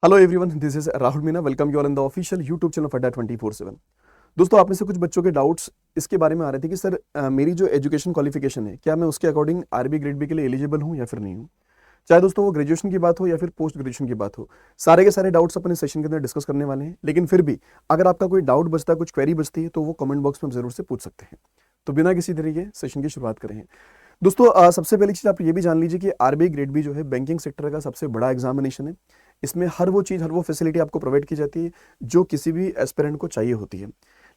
Hello everyone, this is Rahul Meena. Welcome you all in the official YouTube channel Fadda 24/7। दोस्तों, आप में से कुछ बच्चों के डाउट्स इसके बारे में आ रहे थे कि सर मेरी जो एजुकेशन क्वालिफिकेशन है, क्या मैं उसके अकॉर्डिंग आरबी ग्रेड बी के लिए एलिजिबल हूँ या फिर नहीं हूँ। चाहे दोस्तों वो ग्रेजुएशन की बात हो या फिर पोस्ट ग्रेजुएशन की बात हो, सारे के सारे डाउट्स अपने सेशन के अंदर डिस्कस करने वाले हैं। लेकिन फिर भी अगर आपका कोई डाउट बचता है, कुछ क्वेरी बचती है, तो वो कमेंट बॉक्स में जरूर से पूछ सकते हैं। तो बिना किसी तरीके सेशन की शुरुआत करें दोस्तों। सबसे पहली चीज़ आप ये भी जान लीजिए कि आरबीआई ग्रेड बी जो है बैंकिंग सेक्टर का सबसे बड़ा एग्जामिनेशन है। इसमें हर वो चीज़, हर वो फैसिलिटी आपको प्रोवाइड की जाती है जो किसी भी एस्पिरेंट को चाहिए होती है।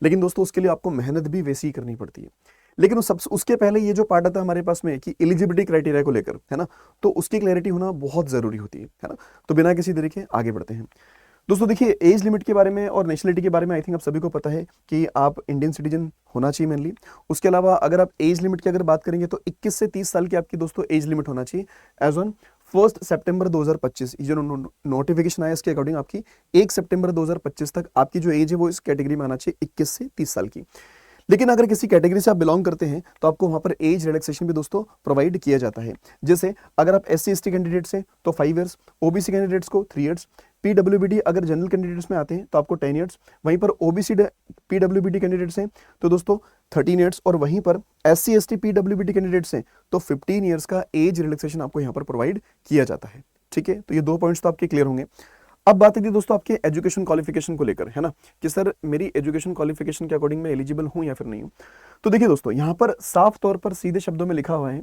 लेकिन दोस्तों उसके लिए आपको मेहनत भी वैसी ही करनी पड़ती है। लेकिन उसके पहले ये जो पार्ट आता है हमारे पास में कि एलिजिबिलिटी क्राइटेरिया को लेकर, है ना, तो उसकी क्लैरिटी होना बहुत ज़रूरी होती है ना। तो बिना किसी तरीके आगे बढ़ते हैं दोस्तों। देखिए, एज लिमिट के बारे में और नेशनलिटी के बारे में आई थिंक आप सभी को पता है कि आप इंडियन सिटीजन होना चाहिए मेनली। उसके अलावा अगर आप एज लिमिट की अगर बात करेंगे तो 21 से 30 साल की आपकी दोस्तों एज लिमिट होना चाहिए एज ऑन 1 सितंबर 2025। ये जो नोटिफिकेशन आया इसके अकॉर्डिंग आपकी 1 सितंबर 2025 तक आपकी जो एज है वो इस कैटेगरी में आना चाहिए 21 से 30 साल की। लेकिन अगर किसी कैटेगरी से आप बिलोंग करते हैं तो आपको वहां पर एज रिलैक्सेशन भी दोस्तों प्रोवाइड किया जाता है। जैसे अगर आप SC/ST कैंडिडेट्स हैं तो 5 इयर्स, OBC कैंडिडेट्स को 3 इयर्स, PWBD अगर जनरल कैंडिडेट्स में आते हैं तो आपको 10 इयर्स, वहीं पर OBC PWBD कैंडिडेट्स हैं तो दोस्तों 13 इयर्स, और वहीं पर SC/ST PWBD कैंडिडेट्स हैं तो 15 इयर्स का एज रिलैक्सेशन आपको यहाँ पर प्रोवाइड किया जाता है। ठीक है, तो ये 2 पॉइंट्स तो आपके क्लियर होंगे। अब बात है दोस्तों आपके एजुकेशन क्वालिफिकेशन को लेकर, है ना, कि सर मेरी एजुकेशन क्वालिफिकेशन के अकॉर्डिंग मैं एलिजिबल हूं या फिर नहीं हूं। तो देखिए दोस्तों, यहां पर साफ तौर पर सीधे शब्दों में लिखा हुआ है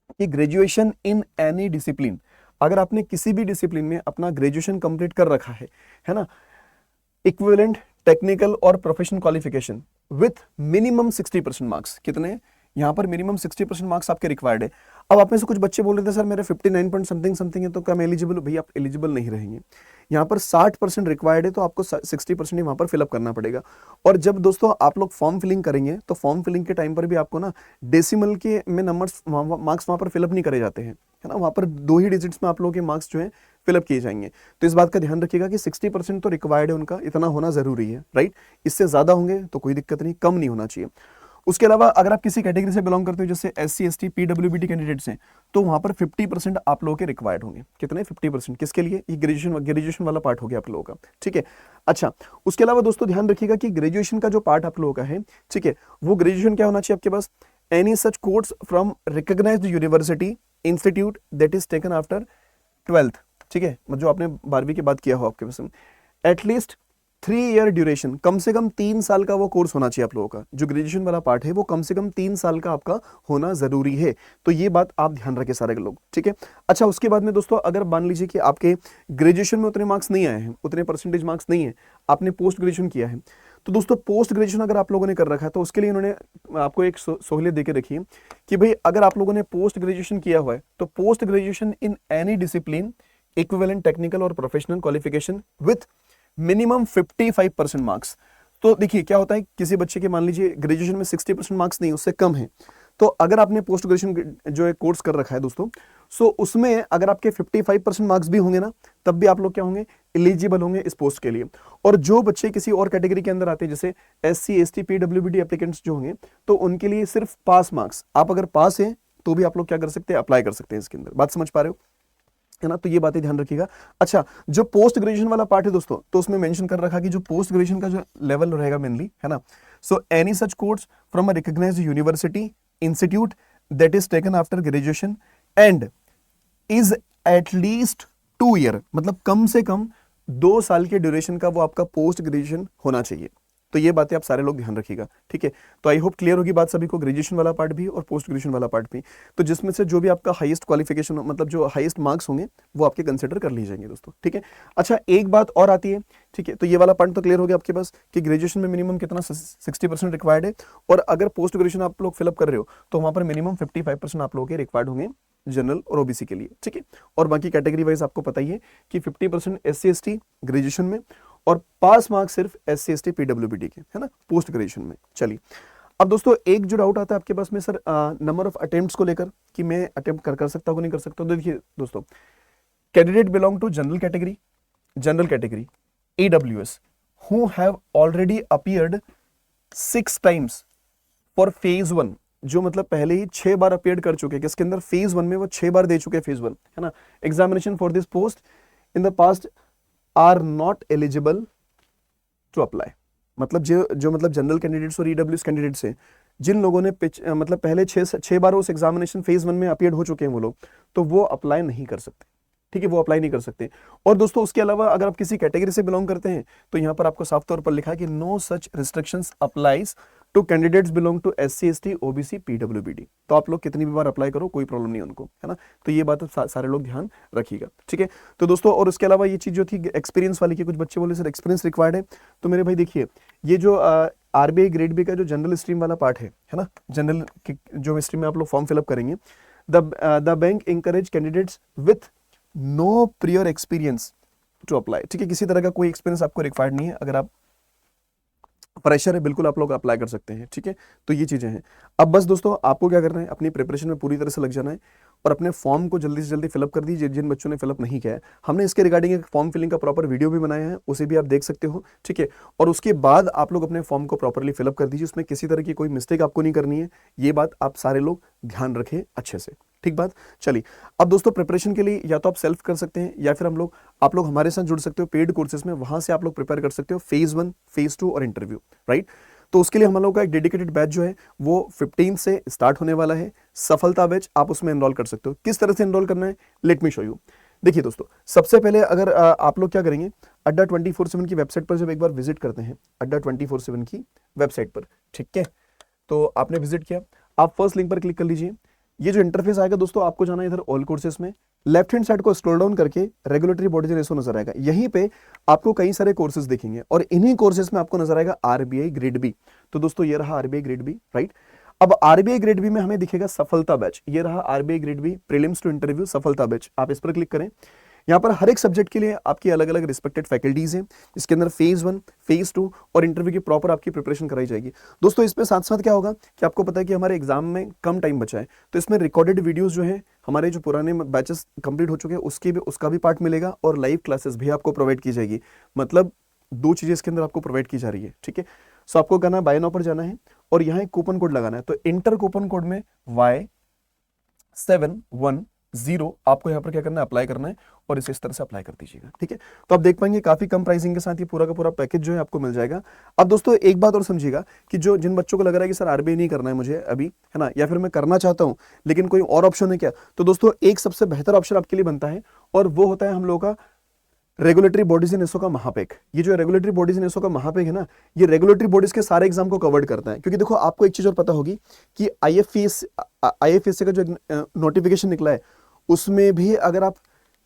कि ग्रेजुएशन इन एनी डिसिप्लिन, अगर आपने किसी भी डिसिप्लिन में अपना ग्रेजुएशन कंप्लीट कर रखा है ना, इक्विवेलेंट टेक्निकल और professional qualification with minimum 60% marks. कितने? यहाँ पर मिनिमम 60% मार्क्स आपके रिक्वायर्ड है। अब आप में से कुछ बच्चे बोल रहे थे सर मेरे 59 पॉइंट समथिंग समथिंग है तो क्या मैं एलिजिबल हूँ? भैया आप एलिजिबल नहीं रहेंगे। यहाँ पर 60% रिक्वायर्ड है तो आपको 60% ही वहाँ पर फिलअप करना पड़ेगा। और जब दोस्तों आप लोग फॉर्म फिलिंग करेंगे तो फॉर्म फिलिंग के टाइम पर भी आपको ना डेसिमल के में नंबर्स मार्क्स वहाँ पर फिलअप नहीं करे जाते हैं, है ना। वहाँ पर 2 ही डिजिट्स में आप लोगों के मार्क्स जो है फिलअप किए जाएंगे। तो इस बात का ध्यान रखिएगा कि 60% तो रिक्वायर्ड है उनका, इतना होना जरूरी है, राइट। इससे ज्यादा होंगे तो कोई दिक्कत नहीं, कम नहीं होना चाहिए। उसके अलावा अगर आप किसी कैटेगरी से बिलोंग करते हो जैसे SC/ST PWBD कैंडिडेट्स हैं तो वहां पर 50% आप लोगों के रिक्वायर्ड होंगे। कितने? 50%। किसके लिए? ये ग्रेजुएशन वाला पार्ट हो गया आप लोगों का, ठीक है। अच्छा, उसके अलावा दोस्तों ध्यान रखिएगा कि ग्रेजुएशन का जो पार्ट आप लोगों का है, ठीक है, वो ग्रेजुएशन क्या होना चाहिए आपके पास? Any such course from recognised university institute that is taken after 12th, ठीक है, जो आपने 12वीं के बाद किया हो आपके पास, एटलीस्ट 3 ईयर ड्यूरेशन, कम से कम 3 साल का वो कोर्स होना चाहिए आप लोगों का। जो ग्रेजुएशन वाला पार्ट है वो कम से कम 3 साल का आपका होना जरूरी है। तो ये बात आप ध्यान रखें सारे लोग, ठीक है। अच्छा, उसके बाद में दोस्तों अगर मान लीजिए कि आपके ग्रेजुएशन में उतने मार्क्स नहीं आए हैं, उतने परसेंटेज मार्क्स नहीं है, आपने पोस्ट ग्रेजुएशन किया है, तो दोस्तों पोस्ट ग्रेजुएशन अगर आप लोगों ने कर रखा है तो उसके लिए इन्होंने आपको एक सहूलियत देके रखी है कि भाई अगर आप लोगों ने पोस्ट ग्रेजुएशन किया हुआ है तो post graduation in any discipline equivalent technical और professional qualification with minimum 55% marks. तो देखिए क्या होता है, किसी बच्चे के मान लीजिए ग्रेजुएशन में 60% मार्क्स नहीं, उससे कम है, तो अगर आपने पोस्ट ग्रेजुएशन जो है कोर्स कर रखा है दोस्तों, सो उसमें अगर आपके 55% मार्क्स भी होंगे ना, तब भी आप लोग क्या होंगे? एलिजिबल होंगे इस पोस्ट के लिए। और जो बच्चे किसी और कैटेगरी के अंदर आते हैं जैसे SC/ST PWBD एप्लीकेंट्स जो होंगे, तो उनके लिए सिर्फ पास मार्क्स, आप अगर पास हैं तो भी आप लोग क्या कर सकते हैं? अप्लाई कर सकते हैं इसके अंदर। बात समझ पा रहे हो, है ना। तो ये बातें ध्यान रखिएगा। अच्छा, जो पोस्ट ग्रेजुएशन वाला पार्ट है दोस्तों, तो उसमें मेंशन कर रखा कि जो पोस्ट ग्रेजुएशन का जो लेवल रहेगा मेनली, है ना, so any such course from a recognised university institute that is taken after graduation and is at least 2 year, मतलब कम से कम 2 साल के ड्यूरेशन का वो आपका पोस्ट ग्रेजुएशन होना चाहिए। तो ये बातें आप सारे लोग ध्यान रखिएगा, ठीक है। तो आई होप क्लियर होगी बात सभी को, ग्रेजुएशन वाला पार्ट भी और पोस्ट ग्रेजुएशन वाला पार्ट भी। तो जिसमें से जो भी आपका हाईएस्ट क्वालिफिकेशन, मतलब जो हाईएस्ट मार्क्स होंगे वो आपके कंसिडर कर लिए जाएंगे दोस्तों, ठीक है। अच्छा, एक बात और आती है, ठीक है, तो ये वाला पार्ट तो क्लियर हो गया आपके पास कि ग्रेजुएशन में मिनिमम कितना 60% रिक्वायर्ड है, और अगर पोस्ट ग्रेजुएशन आप लोग फिलअप कर रहे हो तो वहां पर मिनिमम 55% आप लोगों के रिक्वायर्ड होंगे जनरल और OBC के लिए, ठीक है। और बाकी कैटेगरी वाइज आपको पता ही है कि 50% SC/ST ग्रेजुएशन में और पास मार्क सिर्फ SC/ST PWBD के, है ना, पोस्ट ग्रेजुएशन में। चलिए, अब दोस्तों एक जो डाउट आता है आपके पास में सर नंबर ऑफ अटेम्प्ट्स को लेकर कि मैं अटेम्प्ट कर सकता हूँ नहीं कर सकता। तो देखिए दोस्तों, candidate belong to general category AWS who have already appeared 6 times for phase 1, जो मतलब पहले ही 6 बार अपीयर कर चुके हैं, किसके अंदर? फेज 1 में वो 6 बार दे चुके हैं फेज 1, है ना, examination for this post in the past are not eligible to apply. मतलब जो मतलब जनरल कैंडिडेट्स और ईडब्ल्यूएस कैंडिडेट्स हैं, जिन लोगों ने मतलब पहले छह बार उस एग्जामिनेशन फेज 1 में अपीयर हो चुके हैं वो लोग, तो वो अप्लाई नहीं कर सकते। ठीक है, वो अप्लाई नहीं कर सकते। और दोस्तों उसके अलावा अगर आप किसी कैटेगरी से बिलोंग करते हैं तो यहां पर आपको साफ तौर पर लिखा है कि no such restrictions applies to candidates belong to SC ST OBC PWBD। तो आप लोग कितनी भी बार अप्लाई करो, कोई प्रॉब्लम नहीं उनको, है ना। तो ये बात सारे लोग ध्यान रखिएगा, ठीक है। तो दोस्तों और उसके अलावा ये चीज जो थी एक्सपीरियंस वाली की, कुछ बच्चे बोले सर एक्सपीरियंस रिक्वायर्ड है। तो मेरे भाई देखिए, ये जो RBI ग्रेड बी का जो जनरल स्ट्रीम वाला पार्ट है ना, जनरल जो स्ट्रीम में आप लोग फॉर्म फिलअप करेंगे, the bank encourage candidates with no prior experience to apply. ठीक है, किसी तरह का कोई एक्सपीरियंस आपको रिक्वायर्ड नहीं है। अगर आप प्रेशर है बिल्कुल आप लोग अप्लाई कर सकते हैं, ठीक है। तो ये चीजें हैं। अब बस दोस्तों आपको क्या करना है, अपनी प्रिपरेशन में पूरी तरह से लग जाना है और अपने फॉर्म को जल्दी से जल्दी फिलअप कर दीजिए। जिन बच्चों ने फिलअप नहीं किया है, हमने इसके रिगार्डिंग एक फॉर्म फिलिंग का प्रॉपर वीडियो भी बनाया है, उसे भी आप देख सकते हो, ठीक है। और उसके बाद आप लोग अपने फॉर्म को प्रॉपरली फिलअप कर दीजिए, उसमें किसी तरह की कोई मिस्टेक आपको नहीं करनी है। ये बात आप सारे लोग ध्यान रखें अच्छे से, ठीक बात। चलिए अब दोस्तों प्रिपरेशन के लिए या तो आप सेल्फ कर सकते हैं या फिर आप लोग हमारे साथ जुड़ सकते हो पेड कोर्सेज में, वहां से आप लोग प्रिपेयर कर सकते हो फेज 1, फेज 2 और इंटरव्यू, राइट। तो उसके लिए हम लोगों का एक डेडिकेटेड बैच जो है वो 15 से स्टार्ट होने वाला है, सफलता बैच। आप उसमें एनरोल कर सकते हो। किस तरह से एनरोल करना है, लेट मी शो यू। देखिए दोस्तों, सबसे पहले अगर आप लोग क्या करेंगे, अड्डा 24/7 की वेबसाइट पर जब एक बार विजिट करते हैं, अड्डा 24/7 की वेबसाइट पर, ठीक है। तो आपने विजिट किया, आप फर्स्ट लिंक पर क्लिक कर लीजिए। ये जो इंटरफेस आएगा दोस्तों, आपको जाना है इधर ऑल कोर्सेज में, लेफ्ट हैंड साइड को स्क्रॉल डाउन करके रेगुलेटरी बॉडीज एंड रेशो नजर आएगा। यहीं पे आपको कई सारे कोर्सेज दिखेंगे और इन्हीं कोर्सेज में आपको नजर आएगा RBI ग्रेड बी। तो दोस्तों ये रहा RBI ग्रेड बी, राइट। अब RBI ग्रेड बी में हमें दिखेगा सफलता बैच। ये रहा RBI grade B prelims to interview सफलता बैच। आप इस पर क्लिक करें। यहाँ पर हर एक सब्जेक्ट के लिए आपकी अलग अलग रिस्पेक्टेड फैकल्टीज हैं, इसके अंदर फेज 1, फेज 2 और इंटरव्यू की प्रॉपर आपकी प्रिपरेशन कराई जाएगी। दोस्तों इसमें साथ साथ क्या होगा कि आपको पता है कि हमारे एग्जाम में कम टाइम बचा है, तो इसमें रिकॉर्डेड वीडियोस जो है हमारे जो पुराने बैचेस कंप्लीट हो चुके हैं उसका भी पार्ट मिलेगा और लाइव क्लासेस भी आपको प्रोवाइड की जाएगी। मतलब 2 चीजें इसके अंदर आपको प्रोवाइड की जा रही है, ठीक है। सो आपको करना है, बाय नाउ पर जाना है और यहाँ एक कूपन कोड लगाना है। तो इंटर कूपन कोड में Y710 आपको यहाँ पर क्या करना है, अप्लाई करना है और इसे इस तरह से अप्लाई कर दीजिएगा, ठीक है। तो आप देख पाएंगे काफी कम प्राइसिंग के साथ ये पूरा का पूरा पैकेज जो है आपको मिल जाएगा। अब दोस्तों एक बात और समझिएगा कि जिन बच्चों को लग रहा है कि सर RBI नहीं करना है मुझे अभी, है ना, या फिर मैं करना चाहता हूं लेकिन कोई और ऑप्शन है क्या, तो दोस्तों एक सबसे बेहतर ऑप्शन आपके लिए बनता है और वो होता है हम लोगों का रेगुलेटरी बॉडीज इन एसओ का महापेक। ये जो रेगुलेटरी बॉडीज इन एसओ का महापेक है ना, ये रेगुलेटरी बॉडीज के सारे एग्जाम को कवर्ड करता है। क्योंकि देखो आपको एक चीज और पता होगी कि IFSC का जो नोटिफिकेशन निकला है उसमें भी अगर आप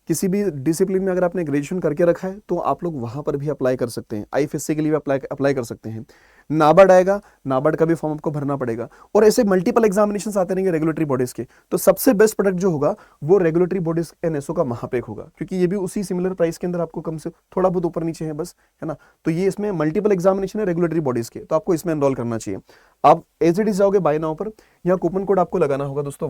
किसी भी डिसिप्लिन में अगर आपने ग्रेजुएशन करके रखा है तो आप लोग वहां पर भी अप्लाई कर सकते हैं। IFSC के लिए भी अप्लाई कर सकते हैं। नाबार्ड आएगा, नाबार्ड का भी फॉर्म आपको भरना पड़ेगा और ऐसे मल्टीपल एग्जामिनेशंस आते रहेंगे रेगुलेटरी बॉडीज के। तो सबसे बेस्ट प्रोडक्ट जो होगा वो रेगुलेटरी बॉडीज एंड एसओ का महापेक होगा, क्योंकि ये भी उसी सिमिलर प्राइस के अंदर आपको कम से थोड़ा बहुत ऊपर नीचे है बस, है ना। तो ये इसमें मल्टीपल एग्जामिनेशन है रेगुलेटरी बॉडीज के, तो आपको इसमें एनरोल करना चाहिए। आप एज इट इज जाओगे बाय नाउ पर, यहाँ कूपन कोड आपको लगाना होगा दोस्तों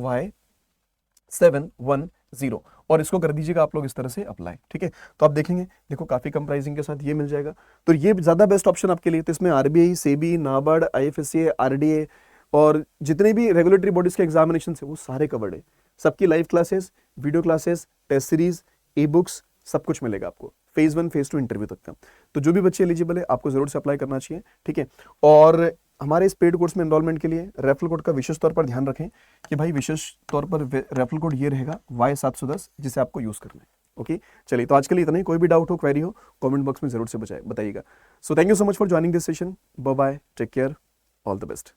Y710 और इसको कर दीजिएगा आप लोग इस तरह से अप्लाई, ठीक है। तो आप देखेंगे, देखो काफी कम प्राइसिंग के साथ ये मिल जाएगा, तो ये ज्यादा बेस्ट ऑप्शन आपके लिए। तो इसमें RBI, SEBI, NABARD, IFSC, RDA और जितने भी रेगुलेटरी बॉडीज के एग्जामिनेशन है वो सारे कवर्ड है। सबकी live classes, video classes, test series, e books सब कुछ मिलेगा आपको फेज 1, फेज 2 इंटरव्यू तक का। तो जो भी बच्चे एलिजिबल है आपको जरूर से अप्लाई करना चाहिए, ठीक है। और हमारे इस पेड कोर्स में एनरोलमेंट के लिए रेफरल कोड का विशेष तौर पर ध्यान रखें कि भाई विशेष तौर पर रेफरल कोड ये रहेगा Y710 जिसे आपको यूज करना है, ओके। चलिए तो आज के लिए इतना ही। कोई भी डाउट हो, क्वेरी हो, कमेंट बॉक्स में जरूर से बताइएगा। So thank you so much for joining this session. Bye bye, take care, all the best.